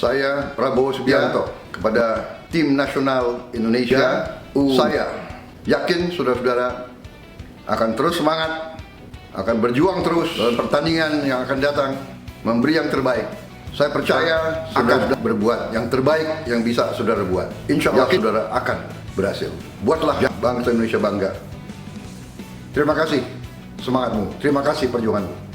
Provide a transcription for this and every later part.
Saya Prabowo Subianto kepada tim nasional Indonesia. Saya yakin saudara-saudara akan terus semangat, akan berjuang terus dalam pertandingan yang akan datang, memberi yang terbaik. Saya percaya saudara akan berbuat yang terbaik yang bisa saudara buat. Insya Allah saudara akan berhasil. Buatlah bangsa Indonesia bangga. Terima kasih semangatmu, terima kasih perjuanganmu.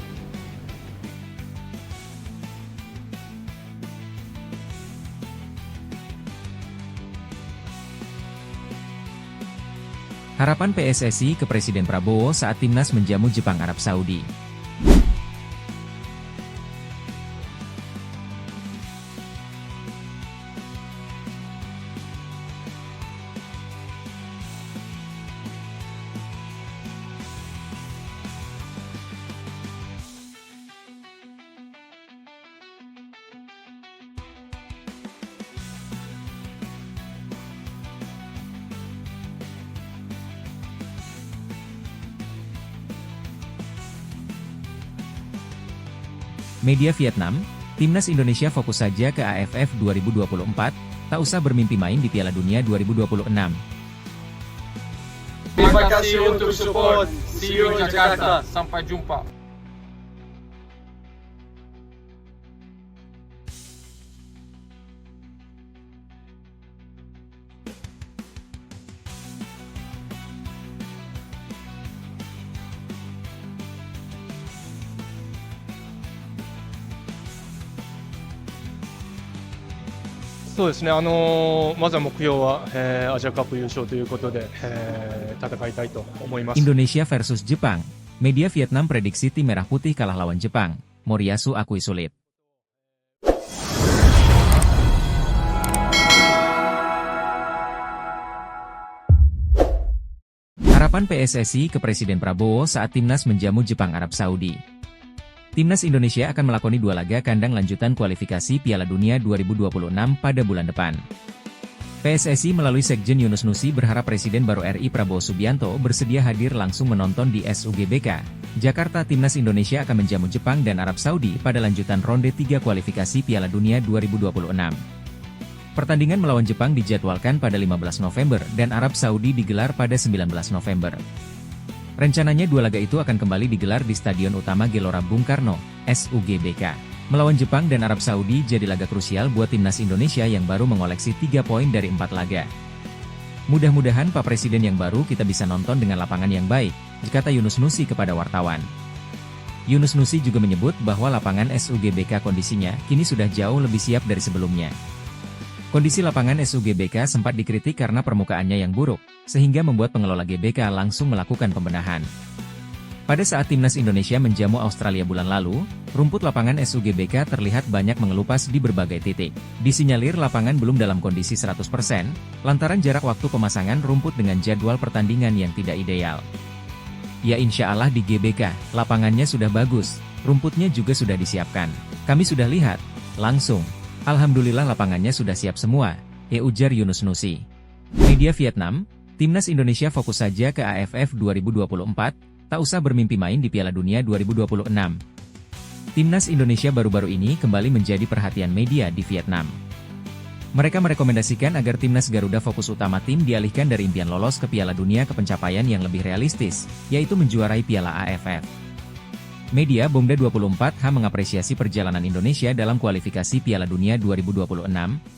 Harapan PSSI ke Presiden Prabowo saat timnas menjamu Jepang Arab Saudi. Media Vietnam, Timnas Indonesia fokus saja ke AFF 2024, tak usah bermimpi main di Piala Dunia 2026. Terima kasih untuk support. See you Jakarta. Sampai jumpa. Indonesia まずは目標は、アジアカップ優勝ということで、戦いたいと思います。 Indonesia versus Jepang. Media Vietnam prediksi tim merah putih kalah lawan Jepang. Moriyasu akui sulit. Harapan PSSI ke Presiden Prabowo saat timnas menjamu Jepang Arab Saudi. Timnas Indonesia akan melakoni 2 laga kandang lanjutan kualifikasi Piala Dunia 2026 pada bulan depan. PSSI melalui Sekjen Yunus Nusi berharap Presiden baru RI Prabowo Subianto bersedia hadir langsung menonton di SUGBK, Jakarta. Timnas Indonesia akan menjamu Jepang dan Arab Saudi pada lanjutan ronde 3 kualifikasi Piala Dunia 2026. Pertandingan melawan Jepang dijadwalkan pada 15 November dan Arab Saudi digelar pada 19 November. Rencananya 2 laga itu akan kembali digelar di Stadion Utama Gelora Bung Karno, SUGBK. Melawan Jepang dan Arab Saudi jadi laga krusial buat timnas Indonesia yang baru mengoleksi 3 poin dari 4 laga. Mudah-mudahan Pak Presiden yang baru kita bisa nonton dengan lapangan yang baik, kata Yunus Nusi kepada wartawan. Yunus Nusi juga menyebut bahwa lapangan SUGBK kondisinya kini sudah jauh lebih siap dari sebelumnya. Kondisi lapangan SUGBK sempat dikritik karena permukaannya yang buruk, sehingga membuat pengelola GBK langsung melakukan pembenahan. Pada saat timnas Indonesia menjamu Australia bulan lalu, rumput lapangan SUGBK terlihat banyak mengelupas di berbagai titik. Disinyalir lapangan belum dalam kondisi 100%, lantaran jarak waktu pemasangan rumput dengan jadwal pertandingan yang tidak ideal. Ya insya Allah di GBK, lapangannya sudah bagus, rumputnya juga sudah disiapkan. Kami sudah lihat, langsung. Alhamdulillah lapangannya sudah siap semua, ujar Yunus Nusi. Media Vietnam, Timnas Indonesia fokus saja ke AFF 2024, tak usah bermimpi main di Piala Dunia 2026. Timnas Indonesia baru-baru ini kembali menjadi perhatian media di Vietnam. Mereka merekomendasikan agar Timnas Garuda fokus utama tim dialihkan dari impian lolos ke Piala Dunia ke pencapaian yang lebih realistis, yaitu menjuarai Piala AFF. Media Bomda 24H mengapresiasi perjalanan Indonesia dalam kualifikasi Piala Dunia 2026,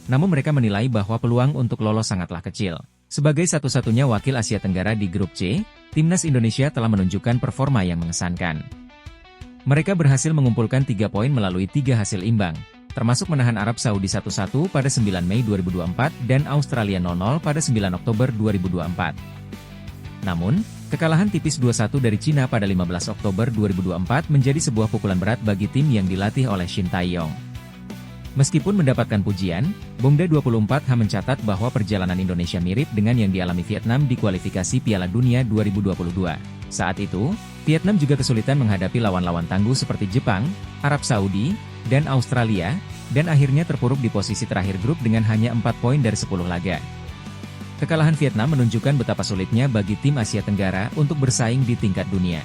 namun mereka menilai bahwa peluang untuk lolos sangatlah kecil. Sebagai satu-satunya wakil Asia Tenggara di grup C, Timnas Indonesia telah menunjukkan performa yang mengesankan. Mereka berhasil mengumpulkan 3 poin melalui 3 hasil imbang, termasuk menahan Arab Saudi 1-1 pada 9 Mei 2024 dan Australia 0-0 pada 9 Oktober 2024. Namun, kekalahan tipis 2-1 dari Cina pada 15 Oktober 2024 menjadi sebuah pukulan berat bagi tim yang dilatih oleh Shin Tae-yong. Meskipun mendapatkan pujian, Bomda 24H mencatat bahwa perjalanan Indonesia mirip dengan yang dialami Vietnam di kualifikasi Piala Dunia 2022. Saat itu, Vietnam juga kesulitan menghadapi lawan-lawan tangguh seperti Jepang, Arab Saudi, dan Australia, dan akhirnya terpuruk di posisi terakhir grup dengan hanya 4 poin dari 10 laga. Kekalahan Vietnam menunjukkan betapa sulitnya bagi tim Asia Tenggara untuk bersaing di tingkat dunia.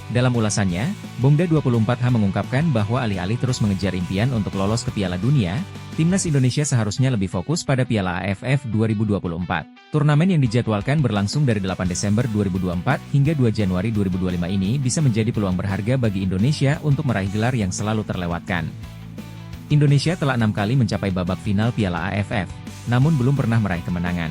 Dalam ulasannya, Bongda 24H mengungkapkan bahwa alih-alih terus mengejar impian untuk lolos ke Piala Dunia, Timnas Indonesia seharusnya lebih fokus pada Piala AFF 2024. Turnamen yang dijadwalkan berlangsung dari 8 Desember 2024 hingga 2 Januari 2025 ini bisa menjadi peluang berharga bagi Indonesia untuk meraih gelar yang selalu terlewatkan. Indonesia telah 6 kali mencapai babak final Piala AFF, namun belum pernah meraih kemenangan.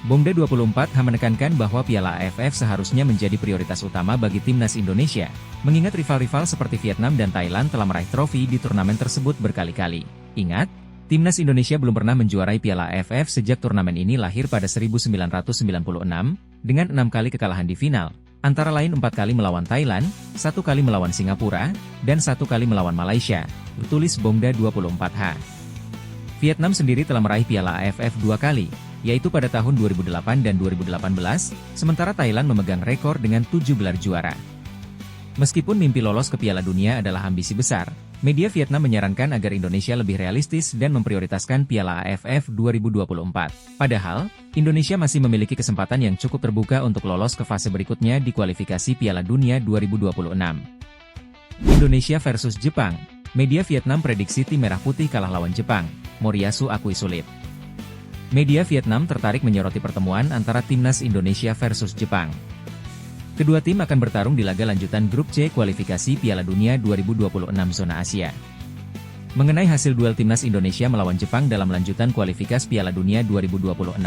Bongda 24H menekankan bahwa Piala AFF seharusnya menjadi prioritas utama bagi Timnas Indonesia, mengingat rival-rival seperti Vietnam dan Thailand telah meraih trofi di turnamen tersebut berkali-kali. Ingat, Timnas Indonesia belum pernah menjuarai Piala AFF sejak turnamen ini lahir pada 1996, dengan 6 kali kekalahan di final, antara lain 4 kali melawan Thailand, 1 kali melawan Singapura, dan 1 kali melawan Malaysia, tulis Bongda 24H. Vietnam sendiri telah meraih Piala AFF 2 kali, yaitu pada tahun 2008 dan 2018, sementara Thailand memegang rekor dengan 7 gelar juara. Meskipun mimpi lolos ke Piala Dunia adalah ambisi besar, media Vietnam menyarankan agar Indonesia lebih realistis dan memprioritaskan Piala AFF 2024. Padahal, Indonesia masih memiliki kesempatan yang cukup terbuka untuk lolos ke fase berikutnya di kualifikasi Piala Dunia 2026. Indonesia versus Jepang. Media Vietnam prediksi tim merah putih kalah lawan Jepang. Moriyasu akui sulit. Media Vietnam tertarik menyoroti pertemuan antara Timnas Indonesia versus Jepang. Kedua tim akan bertarung di laga lanjutan Grup C kualifikasi Piala Dunia 2026 zona Asia. Mengenai hasil duel Timnas Indonesia melawan Jepang dalam lanjutan kualifikasi Piala Dunia 2026,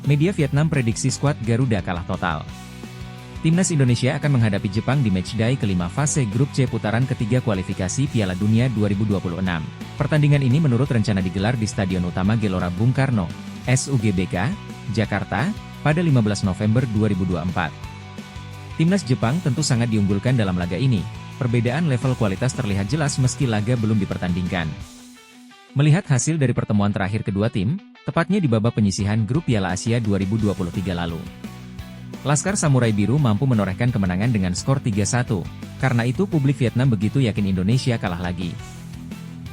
media Vietnam prediksi skuad Garuda kalah total. Timnas Indonesia akan menghadapi Jepang di matchday kelima fase Grup C putaran ketiga kualifikasi Piala Dunia 2026. Pertandingan ini menurut rencana digelar di Stadion Utama Gelora Bung Karno, SUGBK, Jakarta, pada 15 November 2024. Timnas Jepang tentu sangat diunggulkan dalam laga ini, perbedaan level kualitas terlihat jelas meski laga belum dipertandingkan. Melihat hasil dari pertemuan terakhir kedua tim, tepatnya di babak penyisihan grup Piala Asia 2023 lalu. Laskar Samurai Biru mampu menorehkan kemenangan dengan skor 3-1, karena itu publik Vietnam begitu yakin Indonesia kalah lagi.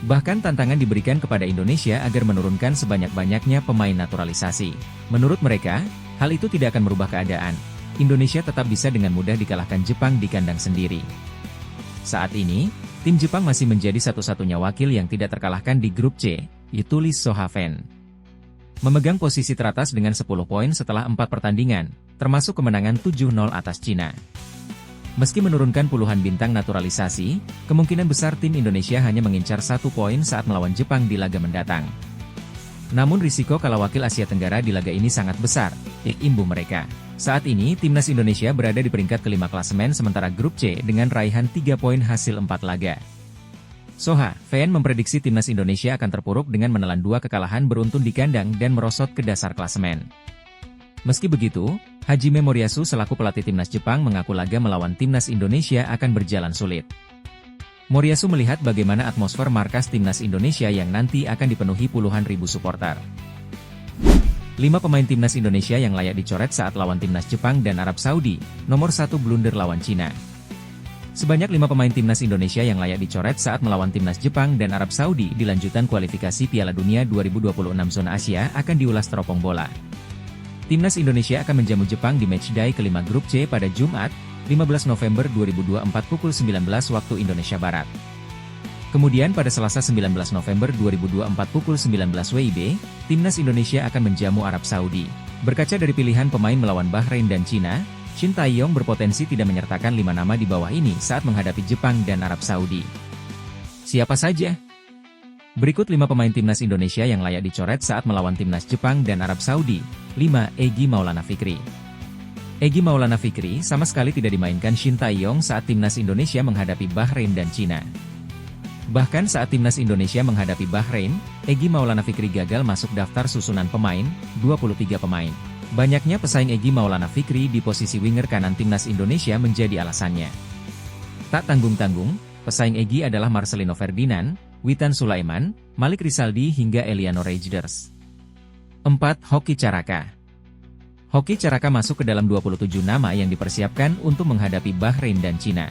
Bahkan tantangan diberikan kepada Indonesia agar menurunkan sebanyak-banyaknya pemain naturalisasi. Menurut mereka, hal itu tidak akan merubah keadaan. Indonesia tetap bisa dengan mudah dikalahkan Jepang di kandang sendiri. Saat ini, tim Jepang masih menjadi satu-satunya wakil yang tidak terkalahkan di grup C, ditulis Sohaven. Memegang posisi teratas dengan 10 poin setelah 4 pertandingan, termasuk kemenangan 7-0 atas Cina. Meski menurunkan puluhan bintang naturalisasi, kemungkinan besar tim Indonesia hanya mengincar 1 poin saat melawan Jepang di laga mendatang. Namun risiko kalah wakil Asia Tenggara di laga ini sangat besar, imbu mereka. Saat ini, Timnas Indonesia berada di peringkat kelima klasemen sementara grup C dengan raihan 3 poin hasil 4 laga. Soha, VN memprediksi Timnas Indonesia akan terpuruk dengan menelan 2 kekalahan beruntun di kandang dan merosot ke dasar klasemen. Meski begitu, Hajime Moriyasu selaku pelatih Timnas Jepang mengaku laga melawan Timnas Indonesia akan berjalan sulit. Moriyasu melihat bagaimana atmosfer markas Timnas Indonesia yang nanti akan dipenuhi puluhan ribu supporter. 5 pemain Timnas Indonesia yang layak dicoret saat lawan Timnas Jepang dan Arab Saudi, nomor 1 blunder lawan Cina. Sebanyak 5 pemain Timnas Indonesia yang layak dicoret saat melawan Timnas Jepang dan Arab Saudi di lanjutan kualifikasi Piala Dunia 2026 zona Asia akan diulas teropong bola. Timnas Indonesia akan menjamu Jepang di matchday kelima grup C pada Jumat, 15 November 2024 pukul 19 waktu Indonesia Barat. Kemudian pada Selasa 19 November 2024 pukul 19 WIB, Timnas Indonesia akan menjamu Arab Saudi. Berkaca dari pilihan pemain melawan Bahrain dan Cina, Shin Tae-yong berpotensi tidak menyertakan 5 nama di bawah ini saat menghadapi Jepang dan Arab Saudi. Siapa saja? Berikut 5 pemain Timnas Indonesia yang layak dicoret saat melawan Timnas Jepang dan Arab Saudi. 5. Egy Maulana Fikri. Egy Maulana Fikri sama sekali tidak dimainkan Shin Tae-yong saat Timnas Indonesia menghadapi Bahrain dan Cina. Bahkan saat Timnas Indonesia menghadapi Bahrain, Egy Maulana Fikri gagal masuk daftar susunan pemain, 23 pemain. Banyaknya pesaing Egy Maulana Fikri di posisi winger kanan Timnas Indonesia menjadi alasannya. Tak tanggung-tanggung, pesaing Egy adalah Marcelino Ferdinand, Witan Sulaiman, Malik Rizaldi hingga Eliano Rejders. 4. Hoki Caraka. Hoki Caraka masuk ke dalam 27 nama yang dipersiapkan untuk menghadapi Bahrain dan Cina.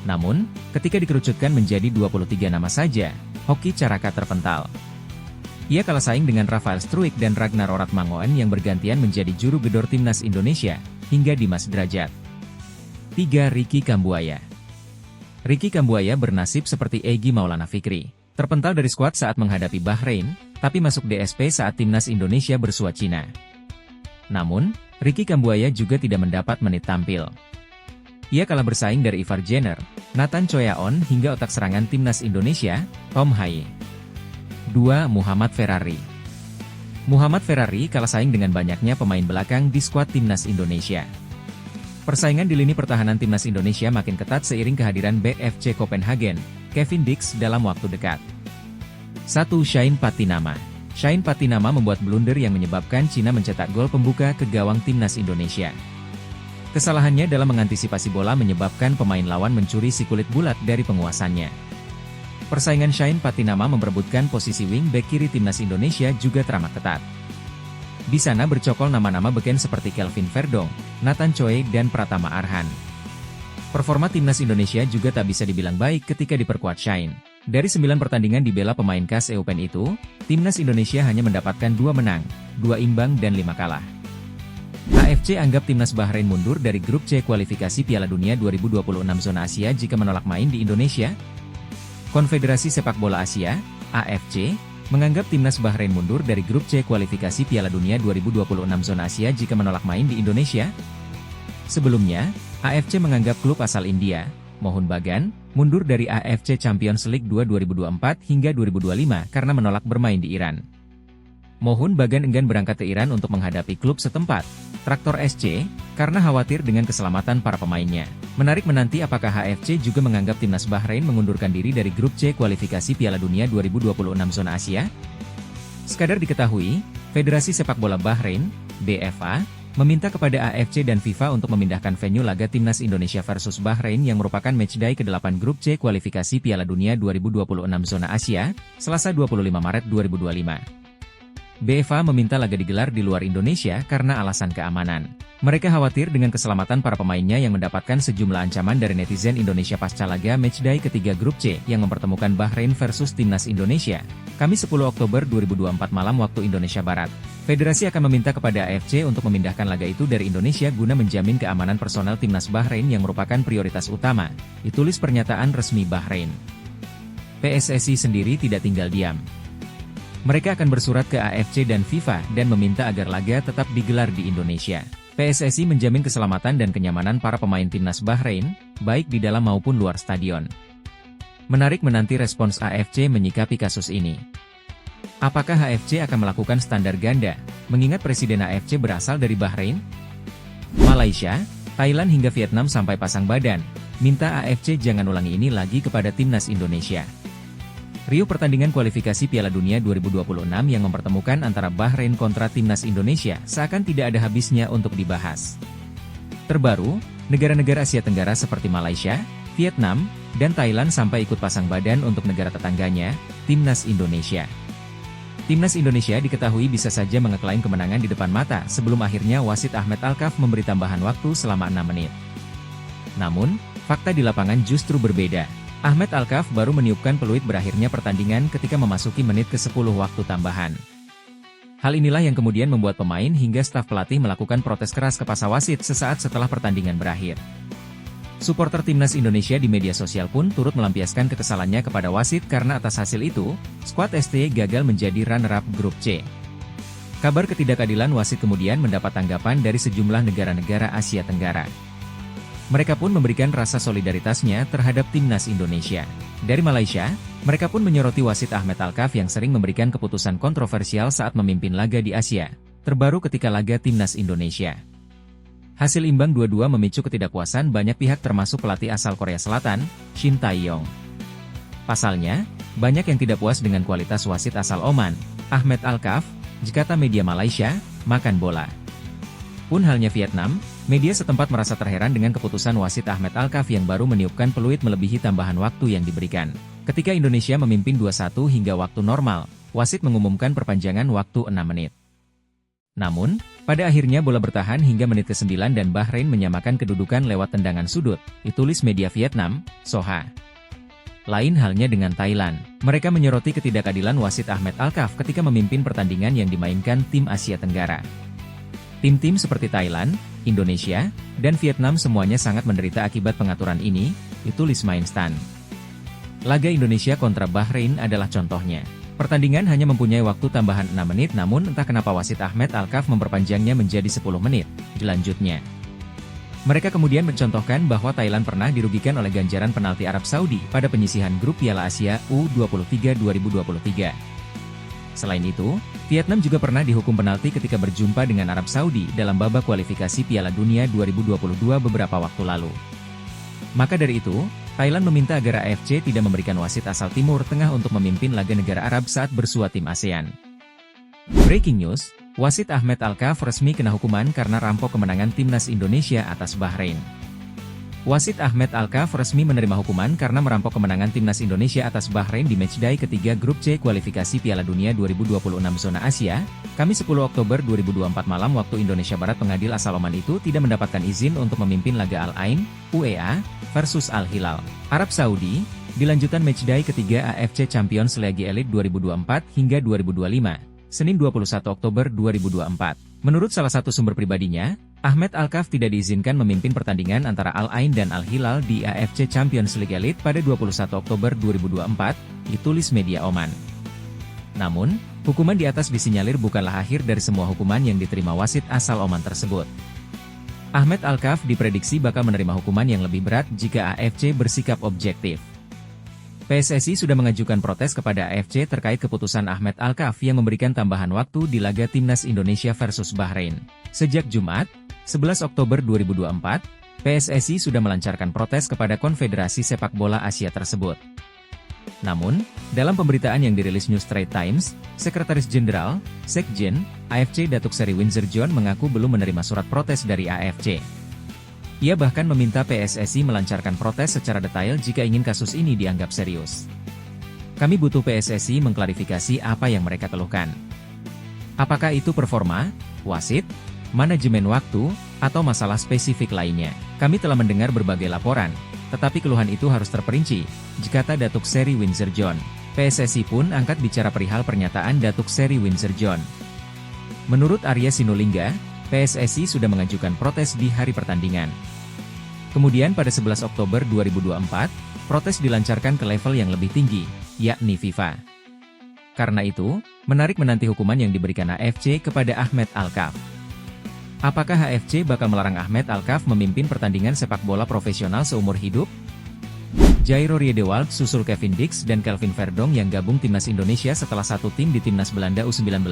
Namun, ketika dikerucutkan menjadi 23 nama saja, Hoki Caraka terpental. Ia kalah saing dengan Rafael Struijk dan Ragnar Oratmangoen yang bergantian menjadi juru gedor Timnas Indonesia, hingga Dimas Drajat. 3. Ricky Kambuaya. Ricky Kambuaya bernasib seperti Egy Maulana Fikri, terpental dari skuad saat menghadapi Bahrain, tapi masuk DSP saat timnas Indonesia bersua Cina. Namun, Ricky Kambuaya juga tidak mendapat menit tampil. Ia kalah bersaing dari Ivar Jenner, Nathan Choyaon hingga otak serangan timnas Indonesia, Tom Haye. 2. Muhammad Ferrari. Muhammad Ferrari kalah saing dengan banyaknya pemain belakang di skuad timnas Indonesia. Persaingan di lini pertahanan timnas Indonesia makin ketat seiring kehadiran bek FC Copenhagen, Kevin Dix dalam waktu dekat. 1. Shane Patinama. Shane Patinama membuat blunder yang menyebabkan Cina mencetak gol pembuka ke gawang timnas Indonesia. Kesalahannya dalam mengantisipasi bola menyebabkan pemain lawan mencuri si kulit bulat dari penguasannya. Persaingan Shane Patinama memperebutkan posisi wing bek kiri timnas Indonesia juga teramat ketat. Di sana bercokol nama-nama beken seperti Kelvin Verdong, Nathan Choi dan Pratama Arhan. Performa timnas Indonesia juga tak bisa dibilang baik ketika diperkuat Shane. Dari 9 pertandingan dibela pemain khas Eupen itu, timnas Indonesia hanya mendapatkan 2 menang, 2 imbang dan 5 kalah. AFC anggap timnas Bahrain mundur dari grup C kualifikasi Piala Dunia 2026 zona Asia jika menolak main di Indonesia. Konfederasi Sepak Bola Asia, AFC, menganggap timnas Bahrain mundur dari grup C kualifikasi Piala Dunia 2026 zona Asia jika menolak main di Indonesia. Sebelumnya, AFC menganggap klub asal India, Mohun Bagan, mundur dari AFC Champions League 2 2024 hingga 2025 karena menolak bermain di Iran. Mohun Bagan enggan berangkat ke Iran untuk menghadapi klub setempat, Traktor SC, karena khawatir dengan keselamatan para pemainnya. Menarik menanti apakah AFC juga menganggap timnas Bahrain mengundurkan diri dari grup C kualifikasi Piala Dunia 2026 zona Asia? Sekadar diketahui, Federasi Sepak Bola Bahrain, BFA, meminta kepada AFC dan FIFA untuk memindahkan venue laga timnas Indonesia versus Bahrain yang merupakan matchday ke-8 grup C kualifikasi Piala Dunia 2026 zona Asia, Selasa 25 Maret 2025. BFA meminta laga digelar di luar Indonesia karena alasan keamanan. Mereka khawatir dengan keselamatan para pemainnya yang mendapatkan sejumlah ancaman dari netizen Indonesia pasca laga matchday ketiga grup C yang mempertemukan Bahrain versus timnas Indonesia, Kamis 10 Oktober 2024 malam waktu Indonesia Barat. Federasi akan meminta kepada AFC untuk memindahkan laga itu dari Indonesia guna menjamin keamanan personel timnas Bahrain yang merupakan prioritas utama, ditulis pernyataan resmi Bahrain. PSSI sendiri tidak tinggal diam. Mereka akan bersurat ke AFC dan FIFA dan meminta agar laga tetap digelar di Indonesia. PSSI menjamin keselamatan dan kenyamanan para pemain timnas Bahrain, baik di dalam maupun luar stadion. Menarik menanti respons AFC menyikapi kasus ini. Apakah AFC akan melakukan standar ganda, mengingat Presiden AFC berasal dari Bahrain? Malaysia, Thailand hingga Vietnam sampai pasang badan, minta AFC jangan ulangi ini lagi kepada timnas Indonesia. Riuh pertandingan kualifikasi Piala Dunia 2026 yang mempertemukan antara Bahrain kontra timnas Indonesia seakan tidak ada habisnya untuk dibahas. Terbaru, negara-negara Asia Tenggara seperti Malaysia, Vietnam, dan Thailand sampai ikut pasang badan untuk negara tetangganya, timnas Indonesia. Timnas Indonesia diketahui bisa saja mengeklaim kemenangan di depan mata sebelum akhirnya wasit Ahmed Alkaf memberi tambahan waktu selama 6 menit. Namun, fakta di lapangan justru berbeda. Ahmed Alkaf baru meniupkan peluit berakhirnya pertandingan ketika memasuki menit ke-10 waktu tambahan. Hal inilah yang kemudian membuat pemain hingga staf pelatih melakukan protes keras ke pasar wasit sesaat setelah pertandingan berakhir. Suporter timnas Indonesia di media sosial pun turut melampiaskan kekesalannya kepada wasit karena atas hasil itu, skuad ST gagal menjadi runner-up grup C. Kabar ketidakadilan wasit kemudian mendapat tanggapan dari sejumlah negara-negara Asia Tenggara. Mereka pun memberikan rasa solidaritasnya terhadap timnas Indonesia. Dari Malaysia, mereka pun menyoroti wasit Ahmed Alkaf yang sering memberikan keputusan kontroversial saat memimpin laga di Asia, terbaru ketika laga timnas Indonesia. Hasil imbang 2-2 memicu ketidakpuasan banyak pihak termasuk pelatih asal Korea Selatan, Shin Tae-yong. Pasalnya, banyak yang tidak puas dengan kualitas wasit asal Oman, Ahmed Alkaf, kata media Malaysia, makan bola. Pun halnya Vietnam, media setempat merasa terheran dengan keputusan wasit Ahmed Alkaf yang baru meniupkan peluit melebihi tambahan waktu yang diberikan. Ketika Indonesia memimpin 2-1 hingga waktu normal, wasit mengumumkan perpanjangan waktu 6 menit. Namun, pada akhirnya bola bertahan hingga menit ke-9 dan Bahrain menyamakan kedudukan lewat tendangan sudut, ditulis media Vietnam, Soha. Lain halnya dengan Thailand, mereka menyoroti ketidakadilan wasit Ahmed Alkaf ketika memimpin pertandingan yang dimainkan tim Asia Tenggara. Tim-tim seperti Thailand, Indonesia, dan Vietnam semuanya sangat menderita akibat pengaturan ini, ditulis Mainstan. Laga Indonesia kontra Bahrain adalah contohnya. Pertandingan hanya mempunyai waktu tambahan 6 menit namun entah kenapa wasit Ahmed Alkaf memperpanjangnya menjadi 10 menit, dilanjutnya. Mereka kemudian mencontohkan bahwa Thailand pernah dirugikan oleh ganjaran penalti Arab Saudi pada penyisihan grup Piala Asia U23 2023. Selain itu, Vietnam juga pernah dihukum penalti ketika berjumpa dengan Arab Saudi dalam babak kualifikasi Piala Dunia 2022 beberapa waktu lalu. Maka dari itu, Thailand meminta agar AFC tidak memberikan wasit asal Timur Tengah untuk memimpin laga negara Arab saat bersua tim ASEAN. Breaking news, wasit Ahmed Alkaf resmi kena hukuman karena rampok kemenangan timnas Indonesia atas Bahrain. Wasit Ahmed Alkaf resmi menerima hukuman karena merampok kemenangan timnas Indonesia atas Bahrain di matchday ketiga grup C kualifikasi Piala Dunia 2026 zona Asia, Kamis 10 Oktober 2024 malam waktu Indonesia Barat. Pengadil asal Oman itu tidak mendapatkan izin untuk memimpin laga Al-Ain, UEA, versus Al-Hilal, Arab Saudi, di lanjutan matchday ketiga AFC Champions League Elite 2024 hingga 2025, Senin 21 Oktober 2024. Menurut salah satu sumber pribadinya, Ahmed Alkaf tidak diizinkan memimpin pertandingan antara Al-Ain dan Al-Hilal di AFC Champions League Elite pada 21 Oktober 2024, ditulis media Oman. Namun, hukuman di atas disinyalir bukanlah akhir dari semua hukuman yang diterima wasit asal Oman tersebut. Ahmed Alkaf diprediksi bakal menerima hukuman yang lebih berat jika AFC bersikap objektif. PSSI sudah mengajukan protes kepada AFC terkait keputusan Ahmed Alkaf yang memberikan tambahan waktu di laga Timnas Indonesia versus Bahrain. Sejak Jumat, 11 Oktober 2024, PSSI sudah melancarkan protes kepada Konfederasi Sepak Bola Asia tersebut. Namun, dalam pemberitaan yang dirilis New Straits Times, Sekretaris Jenderal, Sekjen, AFC Datuk Seri Windsor John mengaku belum menerima surat protes dari AFC. Ia bahkan meminta PSSI melancarkan protes secara detail jika ingin kasus ini dianggap serius. Kami butuh PSSI mengklarifikasi apa yang mereka keluhkan. Apakah itu performa, wasit, manajemen waktu, atau masalah spesifik lainnya? Kami telah mendengar berbagai laporan, tetapi keluhan itu harus terperinci, kata Datuk Seri Windsor John. PSSI pun angkat bicara perihal pernyataan Datuk Seri Windsor John. Menurut Arya Sinulinga, PSSI sudah mengajukan protes di hari pertandingan. Kemudian pada 11 Oktober 2024, protes dilancarkan ke level yang lebih tinggi, yakni FIFA. Karena itu, menarik menanti hukuman yang diberikan AFC kepada Ahmed Alkaf. Apakah AFC bakal melarang Ahmed Alkaf memimpin pertandingan sepak bola profesional seumur hidup? Jairo Riedewald susul Kevin Dix dan Kelvin Verdonk yang gabung timnas Indonesia setelah satu tim di timnas Belanda U19.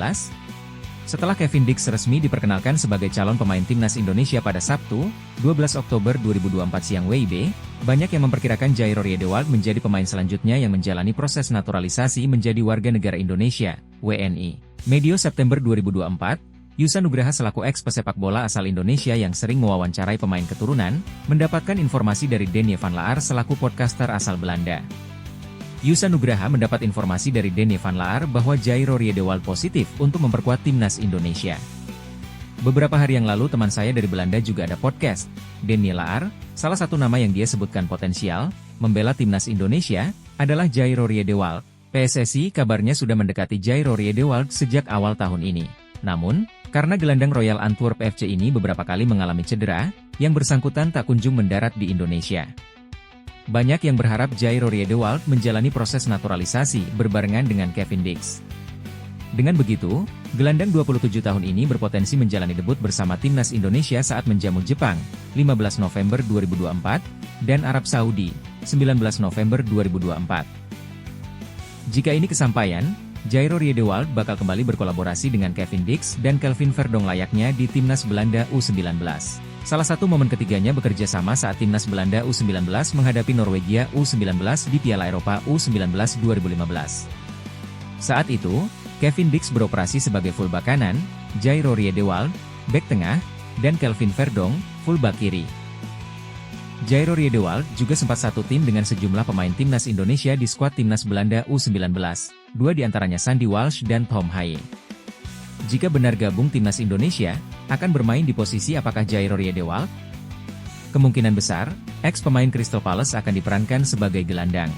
Setelah Kevin Dix resmi diperkenalkan sebagai calon pemain timnas Indonesia pada Sabtu, 12 Oktober 2024 siang WIB, banyak yang memperkirakan Jairo Riedewald menjadi pemain selanjutnya yang menjalani proses naturalisasi menjadi warga negara Indonesia, WNI. Medio September 2024, Yusa Nugraha selaku ex-pesepak bola asal Indonesia yang sering mewawancarai pemain keturunan, mendapatkan informasi dari Denny van Laar selaku podcaster asal Belanda. Yusa Nugraha mendapat informasi dari Denny van Laar bahwa Jairo Riedewald positif untuk memperkuat timnas Indonesia. Beberapa hari yang lalu teman saya dari Belanda juga ada podcast. Denny Laar, salah satu nama yang dia sebutkan potensial, membela timnas Indonesia, adalah Jairo Riedewald. PSSI kabarnya sudah mendekati Jairo Riedewald sejak awal tahun ini. Namun, karena gelandang Royal Antwerp FC ini beberapa kali mengalami cedera, yang bersangkutan tak kunjung mendarat di Indonesia. Banyak yang berharap Jairo Riedewald menjalani proses naturalisasi berbarengan dengan Kevin Dix. Dengan begitu, gelandang 27 tahun ini berpotensi menjalani debut bersama timnas Indonesia saat menjamu Jepang, 15 November 2024, dan Arab Saudi, 19 November 2024. Jika ini kesampaian, Jairo Riedewald bakal kembali berkolaborasi dengan Kevin Dix dan Kelvin Verdonk layaknya di timnas Belanda U19. Salah satu momen ketiganya bekerja sama saat timnas Belanda U19 menghadapi Norwegia U19 di Piala Eropa U19 2015. Saat itu, Kevin Dix beroperasi sebagai fullback kanan, Jairo Riedewald, bek tengah, dan Kelvin Verdonk, fullback kiri. Jairo Riedewald juga sempat satu tim dengan sejumlah pemain timnas Indonesia di skuad timnas Belanda U19, dua diantaranya Sandy Walsh dan Tom Haye. Jika benar gabung timnas Indonesia, akan bermain di posisi apakah Jairo Riedewald? Kemungkinan besar, ex-pemain Crystal Palace akan diperankan sebagai gelandang.